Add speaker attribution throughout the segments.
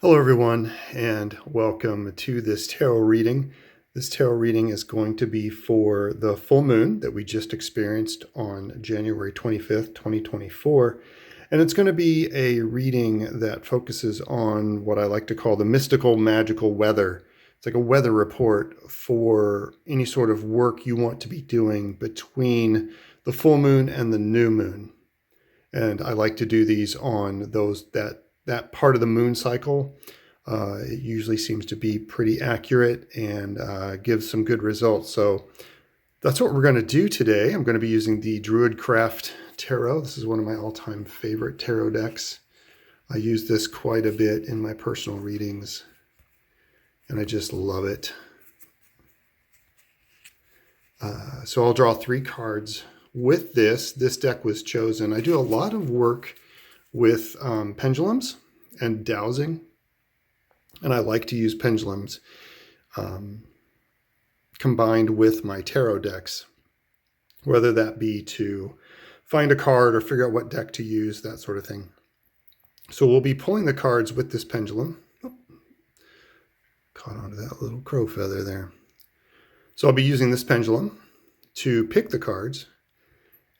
Speaker 1: Hello everyone, and welcome to this tarot reading. This tarot reading is going to be for the full moon that we just experienced on January 25th, 2024. And it's going to be a reading that focuses on what I like to call the mystical, magical weather. It's like a weather report for any sort of work you want to be doing between the full moon and the new moon. And I like to do these on that part of the moon cycle. It usually seems to be pretty accurate and gives some good results. So that's what we're going to do today. I'm going to be using the Druidcraft Tarot. This is one of my all-time favorite tarot decks. I use this quite a bit in my personal readings, and I just love it. So I'll draw 3 cards. With this deck was chosen. I do a lot of work with pendulums and dowsing, and I like to use pendulums combined with my tarot decks, whether that be to find a card or figure out what deck to use, that sort of thing. So we'll be pulling the cards with this pendulum. Oh, caught onto that little crow feather there. So I'll be using this pendulum to pick the cards.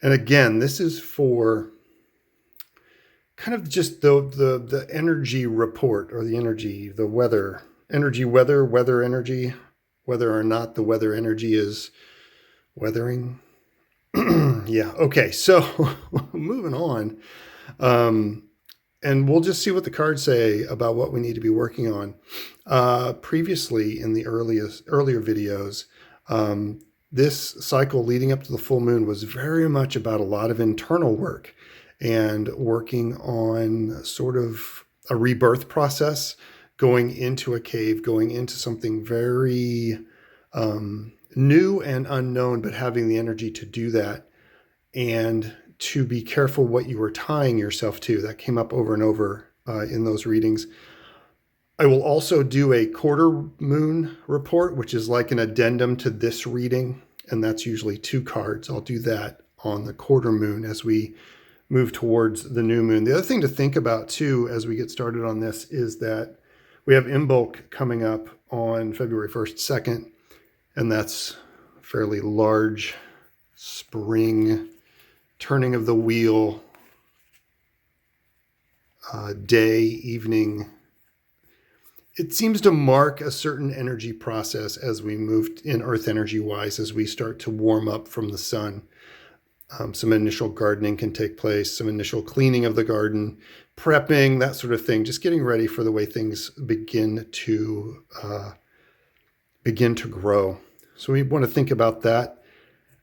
Speaker 1: And again, this is for kind of just the energy report, or the energy, the weather, weather energy, whether or not the weather energy is weathering. Yeah, okay, so moving on. And we'll just see what the cards say about what we need to be working on. Previously, in the earlier videos, this cycle leading up to the full moon was very much about a lot of internal work and working on sort of a rebirth process, going into a cave, going into something very new and unknown, but having the energy to do that, and to be careful what you were tying yourself to. That came up over and over in those readings. I will also do a quarter moon report, which is like an addendum to this reading, and that's usually 2 cards. I'll do that on the quarter moon as we move towards the new moon. The other thing to think about too as we get started on this is that we have Imbolc coming up on February 1st, 2nd, and that's a fairly large spring turning of the wheel, day, evening. It seems to mark a certain energy process as we move in earth energy wise, as we start to warm up from the sun. Some initial gardening can take place, some initial cleaning of the garden, prepping, that sort of thing, just getting ready for the way things begin to grow. So we want to think about that.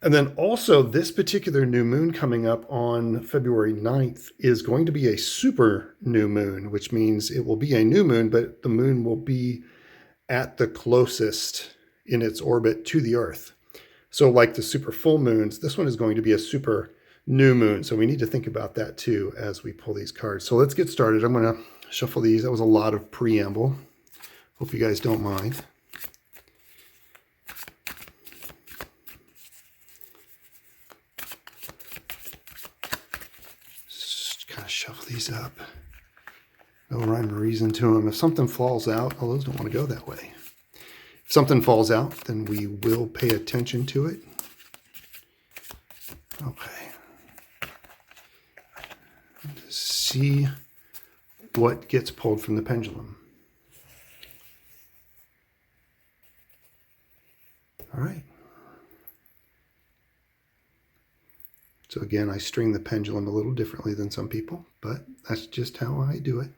Speaker 1: And then also, this particular new moon coming up on February 9th is going to be a super new moon, which means it will be a new moon, but the moon will be at the closest in its orbit to the Earth. So like the super full moons, this one is going to be a super new moon. So we need to think about that too as we pull these cards. So let's get started. I'm going to shuffle these. That was a lot of preamble. Hope you guys don't mind. Shuffle these up. No rhyme or reason to them. If something falls out, well, those don't want to go that way. If something falls out, then we will pay attention to it. Okay. Let's see what gets pulled from the pendulum. All right. So again, I string the pendulum a little differently than some people, but that's just how I do it.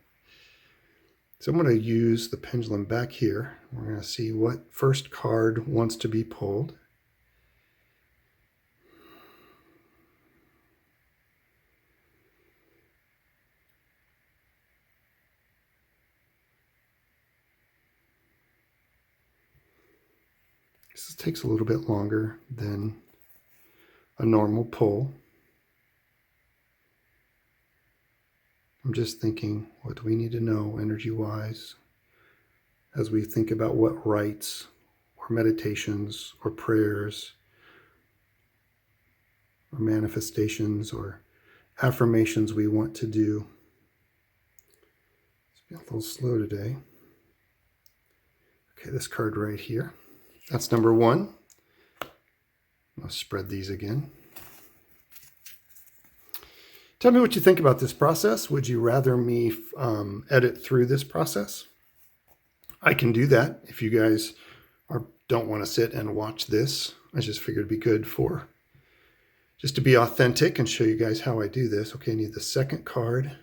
Speaker 1: So I'm going to use the pendulum back here. We're going to see what first card wants to be pulled. This takes a little bit longer than a normal pull. I'm just thinking, what do we need to know energy-wise as we think about what rites or meditations or prayers or manifestations or affirmations we want to do. A little slow today. Okay, this card right here. That's number 1. I'll spread these again. Tell me what you think about this process. Would you rather me edit through this process? I can do that if you guys don't want to sit and watch this. I just figured it'd be good for just to be authentic and show you guys how I do this. Okay, I need the second card.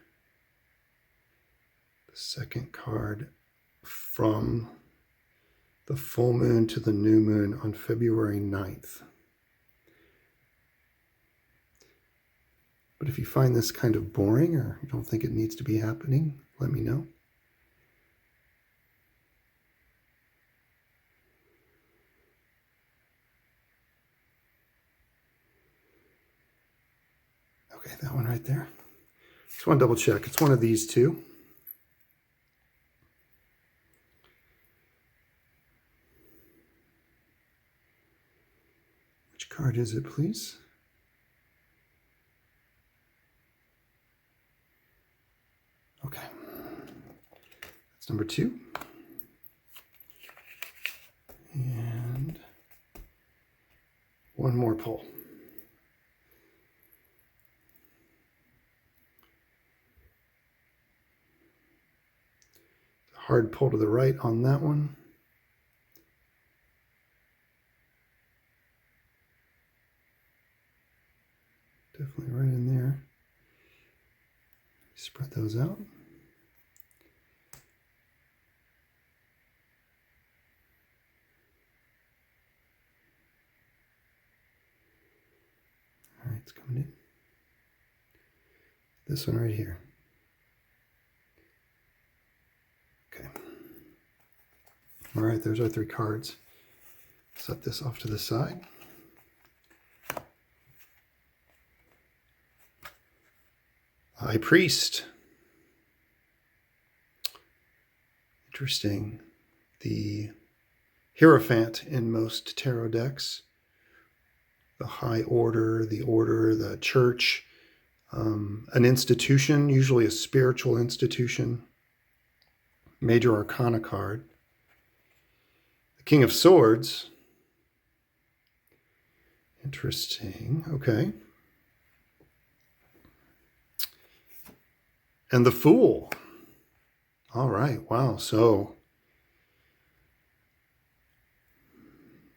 Speaker 1: The second card from the full moon to the new moon on February 9th. But if you find this kind of boring or you don't think it needs to be happening, let me know. Okay, that one right there. Just want to double check. It's one of these two. Which card is it, please? Okay. That's number 2. And one more pull. Hard pull to the right on that one. Definitely right in there. Spread those out. All right, it's coming in. This one right here. Okay. All right, there's our 3 cards. Set this off to the side. High Priest. Interesting. The Hierophant in most tarot decks. The High Order, the Church, an institution, usually a spiritual institution. Major Arcana card. The King of Swords. Interesting. Okay. And the Fool. All right. Wow. So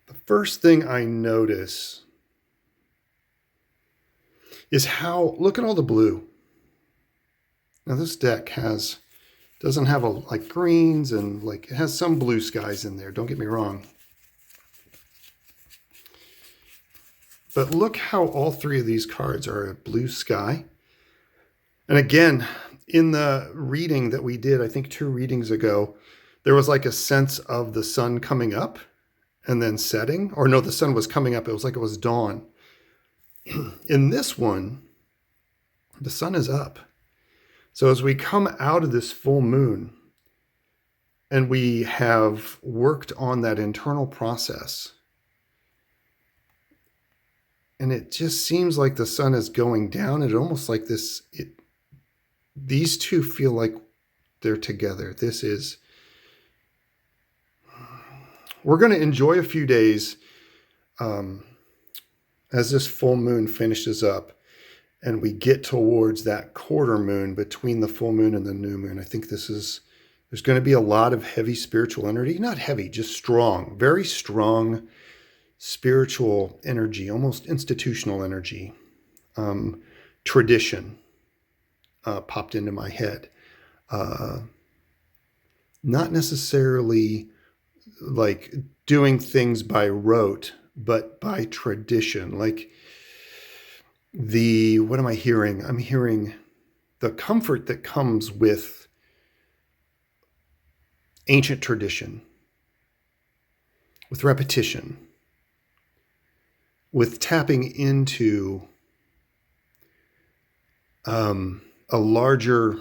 Speaker 1: the first thing I notice is how, look at all the blue. Now this deck doesn't have like greens and like it has some blue skies in there. Don't get me wrong. But look how all 3 of these cards are a blue sky. And again, in the reading that we did, I think 2 readings ago, there was like a sense of the sun coming up and then setting. Or no, the sun was coming up. It was like it was dawn. In this one, the sun is up. So as we come out of this full moon and we have worked on that internal process, and it just seems like the sun is going down, and almost like this, these 2 feel like they're together. We're going to enjoy a few days as this full moon finishes up and we get towards that quarter moon between the full moon and the new moon. I think there's going to be a lot of heavy spiritual energy. Not heavy, just strong, very strong spiritual energy, almost institutional energy. Tradition popped into my head. Not necessarily like doing things by rote, but by tradition. Like what am I hearing? I'm hearing the comfort that comes with ancient tradition, with repetition, with tapping into a larger,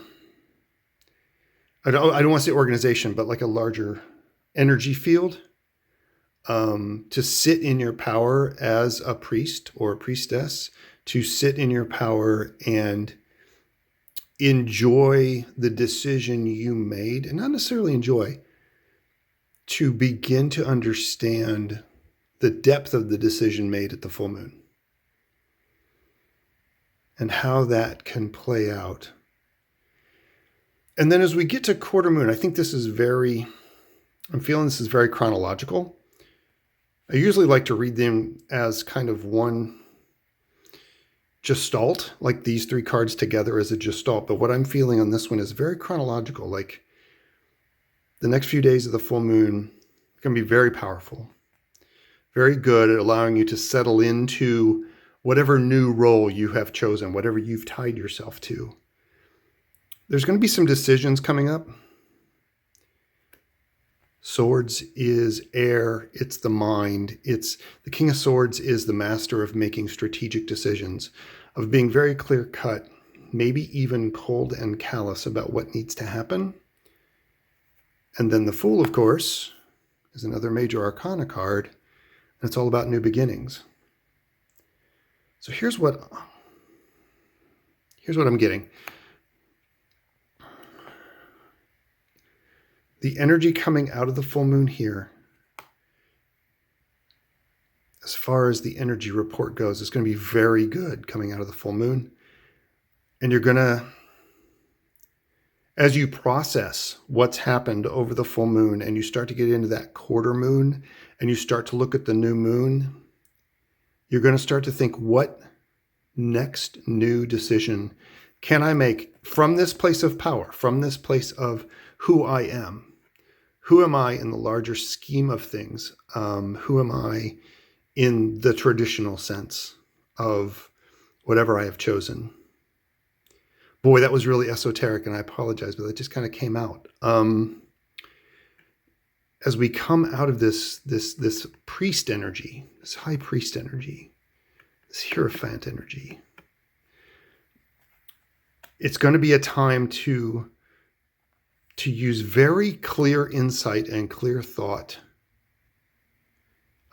Speaker 1: I don't want to say organization, but like a larger energy field, to sit in your power as a priest or a priestess, to sit in your power and enjoy the decision you made, and not necessarily enjoy, to begin to understand the depth of the decision made at the full moon and how that can play out. And then as we get to quarter moon, I think I'm feeling this is very chronological. I usually like to read them as kind of one gestalt, like these three cards together as a gestalt. But what I'm feeling on this one is very chronological. Like the next few days of the full moon can be very powerful, very good at allowing you to settle into whatever new role you have chosen, whatever you've tied yourself to. There's going to be some decisions coming up. Swords is air. It's the mind. The King of Swords is the master of making strategic decisions, of being very clear cut, maybe even cold and callous about what needs to happen. And then the Fool, of course, is another major arcana card, and it's all about new beginnings. So here's what I'm getting. The energy coming out of the full moon here, as far as the energy report goes, is going to be very good coming out of the full moon. And you're going to, as you process what's happened over the full moon and you start to get into that quarter moon and you start to look at the new moon, you're going to start to think, what next new decision can I make from this place of power, from this place of who I am? Who am I in the larger scheme of things? Who am I in the traditional sense of whatever I have chosen? Boy, that was really esoteric, and I apologize, but that just kind of came out. As we come out of this priest energy, this high priest energy, this Hierophant energy, it's going to be a time to use very clear insight and clear thought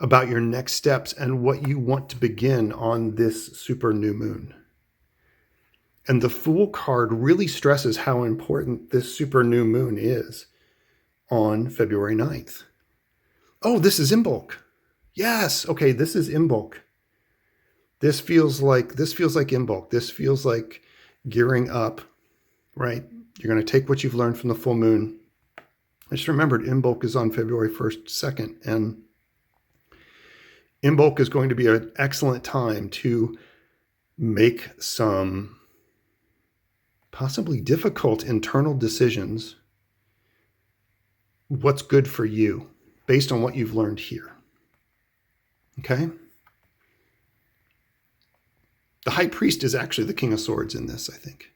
Speaker 1: about your next steps and what you want to begin on this super new moon. And the Fool card really stresses how important this super new moon is on February 9th. Oh, this is Imbolc. Yes. Okay, this is Imbolc. This feels like Imbolc. This feels like gearing up, right? You're going to take what you've learned from the full moon. I just remembered Imbolc is on February 1st, 2nd, and Imbolc is going to be an excellent time to make some possibly difficult internal decisions. What's good for you based on what you've learned here. Okay? The High Priest is actually the King of Swords in this, I think.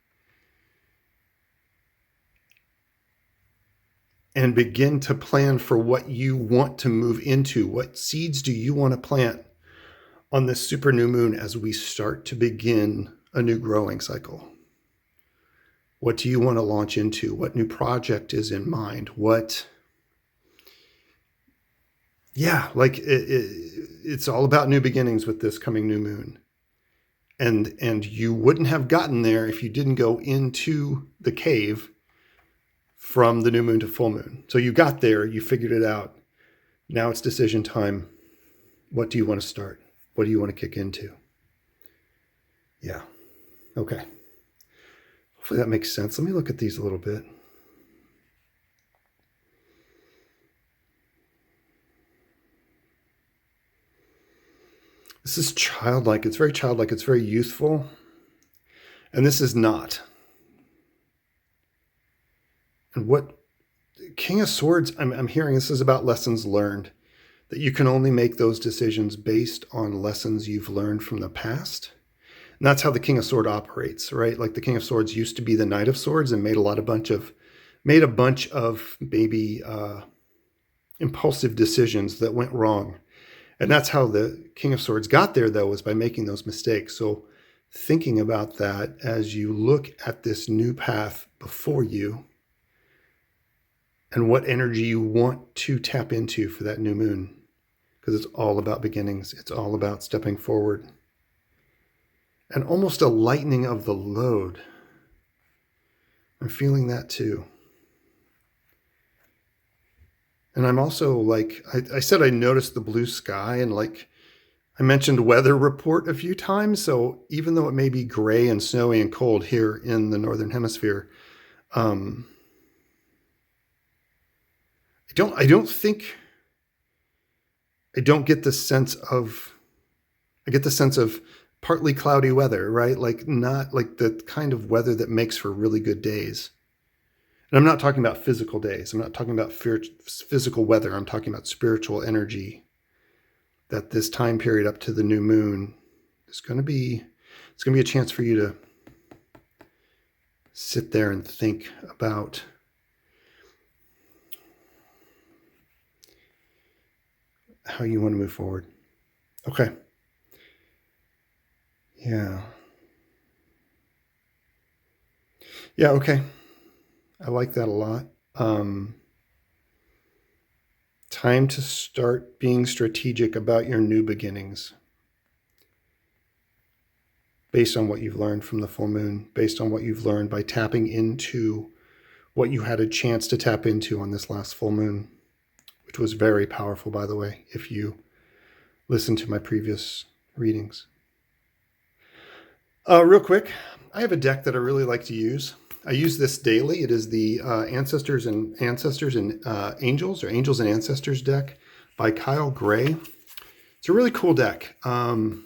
Speaker 1: And begin to plan for what you want to move into. What seeds do you want to plant on this super new moon as we start to begin a new growing cycle? What do you want to launch into? What new project is in mind? It's all about new beginnings with this coming new moon. And you wouldn't have gotten there if you didn't go into the cave from the new moon to full moon. So you got there, you figured it out. Now it's decision time. What do you want to start? What do you want to kick into? Yeah. Okay. Hopefully that makes sense. Let me look at these a little bit. This is childlike. It's very childlike. It's very youthful. And this is not. And what King of Swords, I'm hearing this is about lessons learned, that you can only make those decisions based on lessons you've learned from the past. And that's how the King of Swords operates, right? Like the King of Swords used to be the Knight of Swords and made a bunch of maybe impulsive decisions that went wrong. And that's how the King of Swords got there, though, was by making those mistakes. So thinking about that as you look at this new path before you, and what energy you want to tap into for that new moon. Because it's all about beginnings. It's all about stepping forward. And almost a lightening of the load. I'm feeling that too. And I'm also like, I said I noticed the blue sky, and like I mentioned weather report a few times. So even though it may be gray and snowy and cold here in the Northern Hemisphere, I get the sense of, I get the sense of partly cloudy weather, right? Like not like the kind of weather that makes for really good days. And I'm not talking about physical days. I'm not talking about physical weather. I'm talking about spiritual energy. That this time period up to the new moon is going to be, it's going to be a chance for you to sit there and think about how you want to move forward. Okay. Yeah. Yeah, okay. I like that a lot. Time to start being strategic about your new beginnings based on what you've learned from the full moon, based on what you've learned by tapping into what you had a chance to tap into on this last full moon, which was very powerful, by the way, if you listen to my previous readings. Real quick, I have a deck that I really like to use. I use this daily. It is the Ancestors and Angels, or Angels and Ancestors deck by Kyle Gray. It's a really cool deck. And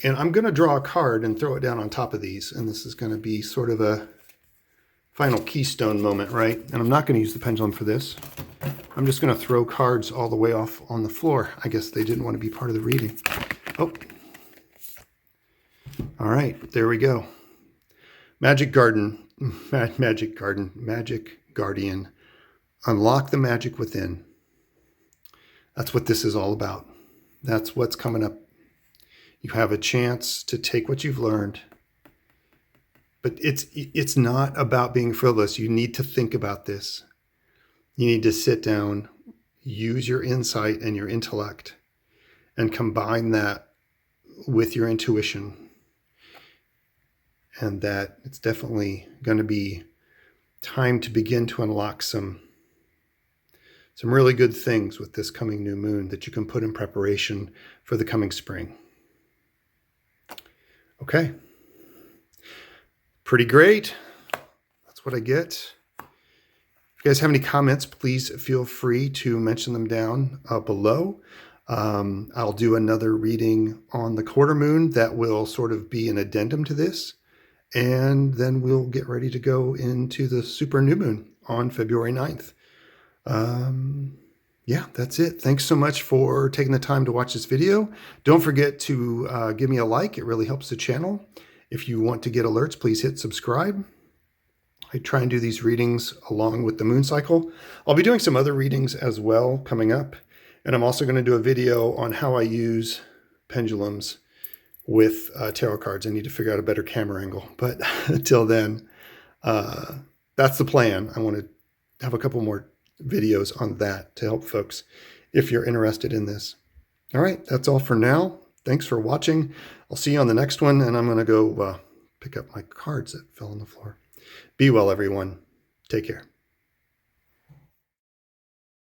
Speaker 1: I'm going to draw a card and throw it down on top of these. And this is going to be sort of a final keystone moment, right? And I'm not going to use the pendulum for this. I'm just going to throw cards all the way off on the floor. I guess they didn't want to be part of the reading. Oh. All right, there we go. Magic Guardian. Unlock the magic within. That's what this is all about. That's what's coming up. You have a chance to take what you've learned. But it's not about being frivolous. You need to think about this. You need to sit down, use your insight and your intellect, and combine that with your intuition. And that it's definitely going to be time to begin to unlock some really good things with this coming new moon that you can put in preparation for the coming spring. Okay. Pretty great. That's what I get. If you guys have any comments, please feel free to mention them down below. I'll do another reading on the quarter moon that will sort of be an addendum to this. And then we'll get ready to go into the super new moon on February 9th. Yeah, that's it. Thanks so much for taking the time to watch this video. Don't forget to give me a like. It really helps the channel. If you want to get alerts, please hit subscribe. I try and do these readings along with the moon cycle. I'll be doing some other readings as well coming up. And I'm also going to do a video on how I use pendulums with tarot cards. I need to figure out a better camera angle. But until then, that's the plan. I want to have a couple more videos on that to help folks if you're interested in this. All right, that's all for now. Thanks for watching. I'll see you on the next one, and I'm going to go pick up my cards that fell on the floor. Be well, everyone. Take care.